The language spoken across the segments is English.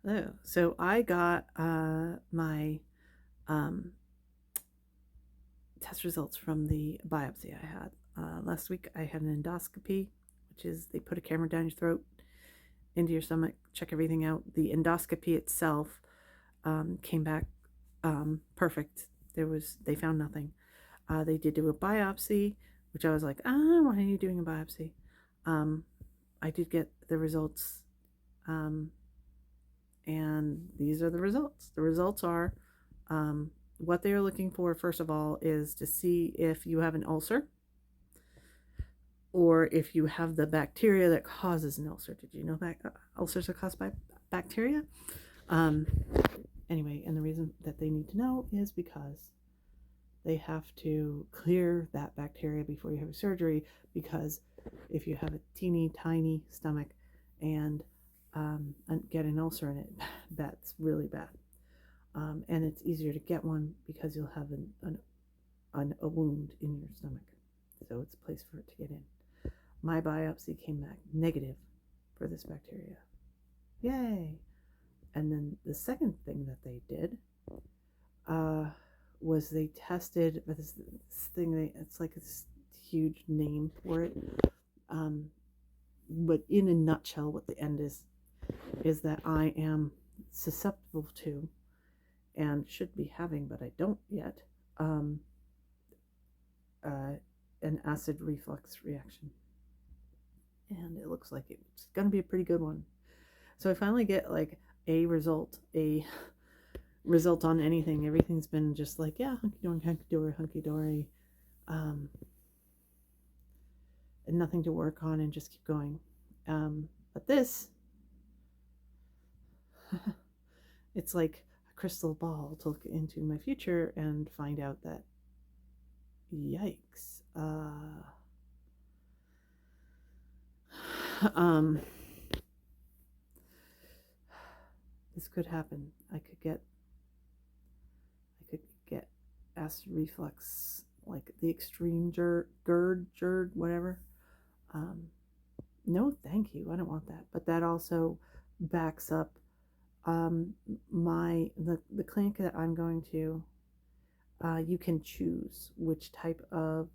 Oh, so I got my um, test results from the biopsy I had. Last week I had an endoscopy, which is they put a camera down your throat, into your stomach, check everything out. The endoscopy itself came back perfect. They found nothing. They did do a biopsy, which I was like, why are you doing a biopsy? Um, I did get the results, um, and these are the results. The results are what they are looking for, first of all, is to see if you have an ulcer or if you have the bacteria that causes an ulcer. Did you know that ulcers are caused by bacteria? Um, anyway, and the reason that they need to know is because they have to clear that bacteria before you have surgery, because if you have a teeny tiny stomach and get an ulcer in it, that's really bad. And it's easier to get one because you'll have a wound in your stomach. So it's a place for it to get in. My biopsy came back negative for this bacteria. Yay! And then the second thing that they did was they tested this thing. It's like this huge name for it. But in a nutshell, what the end is that I am susceptible to and should be having, but I don't yet, an acid reflux reaction. And it looks like it's going to be a pretty good one. So I finally get like a result on anything. Everything's been just like, yeah, hunky dory, and nothing to work on and just keep going. But this, it's like a crystal ball to look into my future and find out that, yikes, this could happen. I could get acid reflux, like the extreme GERD, whatever. No, thank you. I don't want that. But that also backs up the clinic that I'm going to. You can choose which type of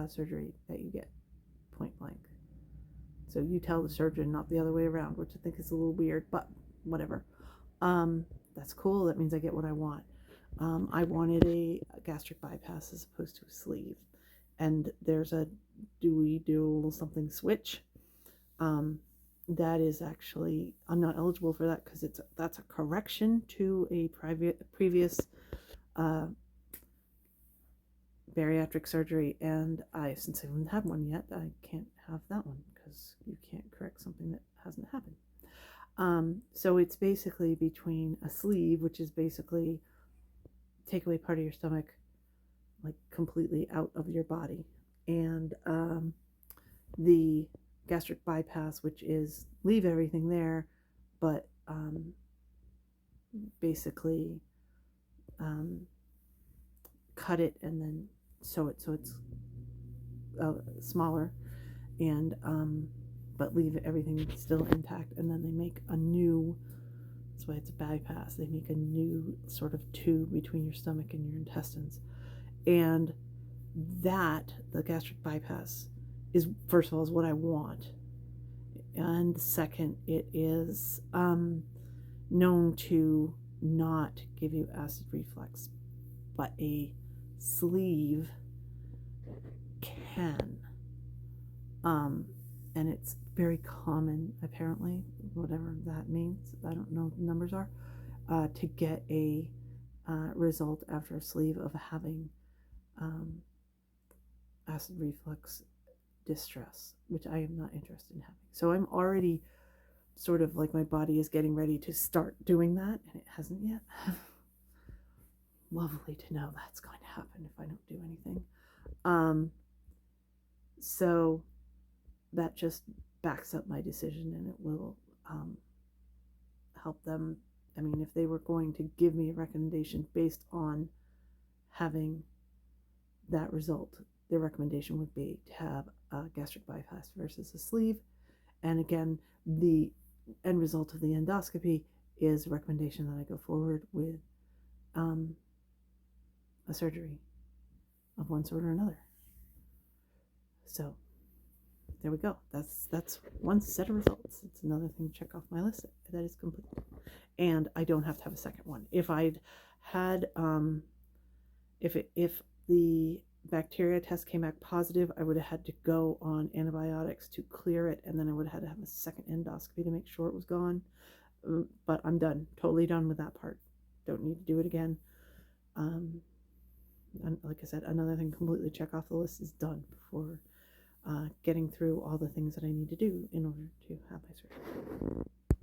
surgery that you get, point blank. So you tell the surgeon, not the other way around, which I think is a little weird, but whatever. That's cool. That means I get what I want. I wanted a gastric bypass as opposed to a sleeve. And there's a dual something switch. That is actually, I'm not eligible for that because that's a correction to a previous bariatric surgery, and since I haven't had one yet, I can't have that one because you can't correct something that hasn't happened. So it's basically between a sleeve, which is basically take away part of your stomach, like completely out of your body, and the gastric bypass, which is leave everything there, but basically cut it and then sew it so it's smaller, and but leave everything still intact, and then they make a new, that's why it's a bypass, they make a new sort of tube between your stomach and your intestines. And that, the gastric bypass, is, first of all, is what I want, and second, it is known to not give you acid reflux, but a sleeve can. And it's very common, apparently, whatever that means. I don't know what the numbers are, to get a result after a sleeve of having acid reflux distress, which I am not interested in having. So I'm already sort of like, my body is getting ready to start doing that, and it hasn't yet. Lovely to know that's going to happen if I don't do anything. So that just backs up my decision, and it will help them. I mean, if they were going to give me a recommendation based on having that result, their recommendation would be to have a gastric bypass versus a sleeve. And again, the end result of the endoscopy is a recommendation that I go forward with a surgery of one sort or another. So there we go. That's one set of results. It's another thing to check off my list that is complete. And I don't have to have a second one. If I'd had if the bacteria test came back positive, I would have had to go on antibiotics to clear it, and then I would have had to have a second endoscopy to make sure it was gone. But I'm done, totally done with that part. Don't need to do it again. And like I said, another thing completely check off the list is done before getting through all the things that I need to do in order to have my surgery.